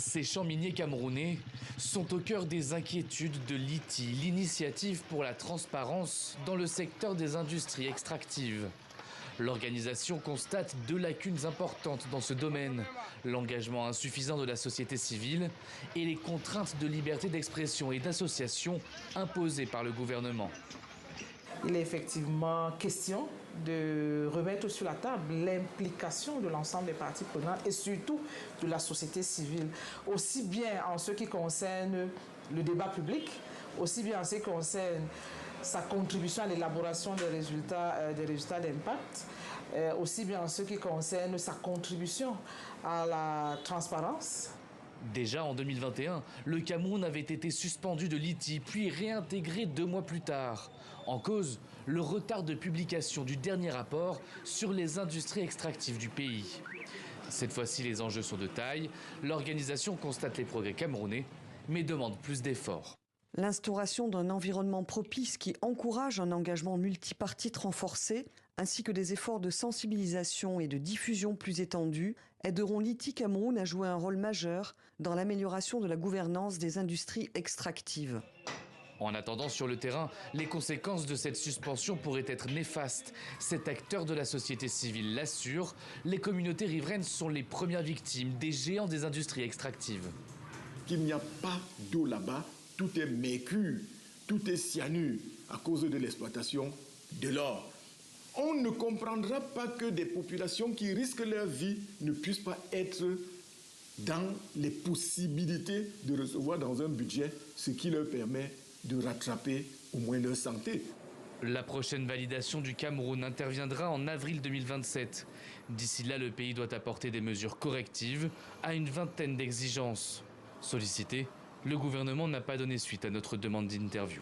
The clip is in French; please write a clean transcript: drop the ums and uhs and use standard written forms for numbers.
Ces champs miniers camerounais sont au cœur des inquiétudes de l'ITI, l'initiative pour la transparence dans le secteur des industries extractives. L'organisation constate deux lacunes importantes dans ce domaine, l'engagement insuffisant de la société civile et les contraintes de liberté d'expression et d'association imposées par le gouvernement. Il est effectivement question de remettre sur la table l'implication de l'ensemble des parties prenantes et surtout de la société civile, aussi bien en ce qui concerne le débat public, aussi bien en ce qui concerne sa contribution à l'élaboration des résultats d'impact, aussi bien en ce qui concerne sa contribution à la transparence. Déjà en 2021, le Cameroun avait été suspendu de l'ITI, puis réintégré 2 mois plus tard. En cause, le retard de publication du dernier rapport sur les industries extractives du pays. Cette fois-ci, les enjeux sont de taille. L'organisation constate les progrès camerounais, mais demande plus d'efforts. L'instauration d'un environnement propice qui encourage un engagement multipartite renforcé, ainsi que des efforts de sensibilisation et de diffusion plus étendus, aideront l'ITI Cameroun à jouer un rôle majeur dans l'amélioration de la gouvernance des industries extractives. En attendant, sur le terrain, les conséquences de cette suspension pourraient être néfastes. Cet acteur de la société civile l'assure, les communautés riveraines sont les premières victimes des géants des industries extractives. Qu'il n'y a pas d'eau là-bas, tout est mercure, tout est cyanure à cause de l'exploitation de l'or. On ne comprendra pas que des populations qui risquent leur vie ne puissent pas être dans les possibilités de recevoir dans un budget ce qui leur permet de rattraper au moins leur santé. La prochaine validation du Cameroun interviendra en avril 2027. D'ici là, le pays doit apporter des mesures correctives à une vingtaine d'exigences. Sollicité, le gouvernement n'a pas donné suite à notre demande d'interview.